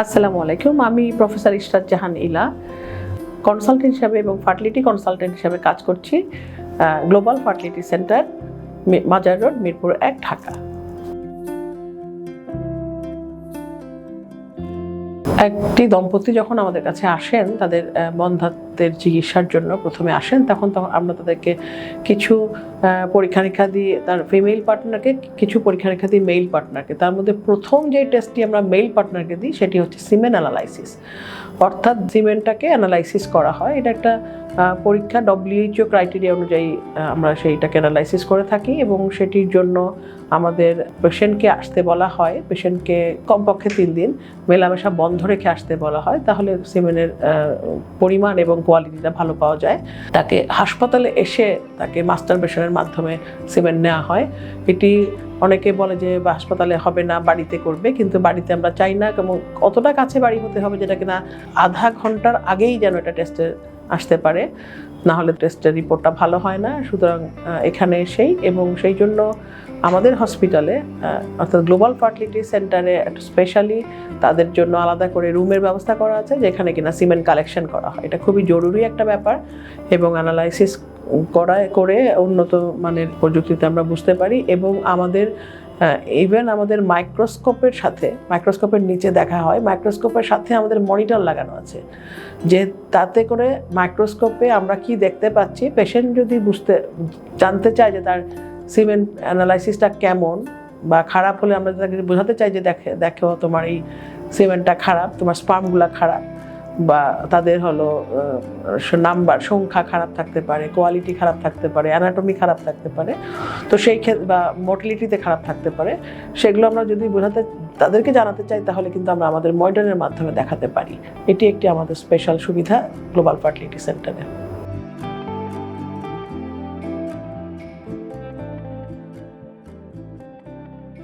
আসসালামু আলাইকুম। আমি প্রফেসর ইশরাত জাহান ইলা, কনসালটেন্ট হিসাবে এবং ফার্টিলিটি কনসালটেন্ট হিসাবে কাজ করছি গ্লোবাল ফার্টিলিটি সেন্টার, মাজার রোড, মিরপুর 1, ঢাকা। একটি দম্পতি যখন আমাদের কাছে আসেন তাদের বন্ধ্যাত্বের চিকিৎসার জন্য প্রথমে আসেন, তখন আমরা তাদেরকে কিছু পরীক্ষা নিরীক্ষা দিই, তার ফিমেল পার্টনারকে কিছু পরীক্ষা নিরীক্ষা দিই মেল পার্টনারকে। তার মধ্যে প্রথম যে টেস্টটি আমরা মেল পার্টনারকে দিই সেটি হচ্ছে সিমেন অ্যানালাইসিস, অর্থাৎ সিমেনটাকে অ্যানালাইসিস করা হয়। এটা একটা পরীক্ষা, WHO ক্রাইটেরিয়া অনুযায়ী আমরা সেইটাকে অ্যানালাইসিস করে থাকি এবং সেটির জন্য আমাদের পেশেন্টকে আসতে বলা হয়। পেশেন্টকে কমপক্ষে 3 দিন মেলামেশা বন্ধ রেখে আসতে বলা হয়, তাহলে সিমেনের পরিমাণ এবং কোয়ালিটিটা ভালো পাওয়া যায়। তাকে হাসপাতালে এসে তাকে মাস্টারবেশনের মাধ্যমে সিমেন নেওয়া হয়। এটি অনেকে বলে যে হাসপাতালে হবে না, বাড়িতে করবে, কিন্তু বাড়িতে আমরা চাই না, এবং অতটা কাছে বাড়ি হতে হবে যেটা কিনা আধা ঘন্টার আগেই যেন এটা টেস্টে আসতে পারে, না হলে টেস্টের রিপোর্টটা ভালো হয় না। সুতরাং এখানে এসেই, এবং সেই জন্য আমাদের হসপিটালে অর্থাৎ গ্লোবাল ফার্টিলিটি সেন্টারে স্পেশালি তাদের জন্য আলাদা করে রুমের ব্যবস্থা করা আছে, যেখানে কিনা সিমেন্ট কালেকশন করা হয়। এটা খুবই জরুরি একটা ব্যাপার, এবং অ্যানালাইসিস করে উন্নত মানের প্রযুক্তিতে আমরা বুঝতে পারি। এবং আমাদের ইভেন আমাদের মাইক্রোস্কোপের নিচে দেখা হয়, মাইক্রোস্কোপের সাথে আমাদের মনিটর লাগানো আছে, যে তাতে করে মাইক্রোস্কোপে আমরা কি দেখতে পাচ্ছি, পেশেন্ট যদি জানতে চায় যে তার সিমেন্ট অ্যানালাইসিসটা কেমন বা খারাপ হলে আমরা তাকে বোঝাতে চাই যে দেখো তোমার এই সিমেন্টটা খারাপ, তোমার স্পার্মগুলো খারাপ, বা তাদের নাম্বার সংখ্যা খারাপ থাকতে পারে, কোয়ালিটি খারাপ থাকতে পারে, অ্যানাটমি খারাপ থাকতে পারে, তো সেই ক্ষেত্রে বা মোটিলিটিতে খারাপ থাকতে পারে, সেগুলো আমরা যদি তাদেরকে জানাতে চাই, তাহলে কিন্তু আমরা আমাদের মনিটরের মাধ্যমে দেখাতে পারি। এটি একটি আমাদের স্পেশাল সুবিধা গ্লোবাল ফার্টিলিটি সেন্টারে।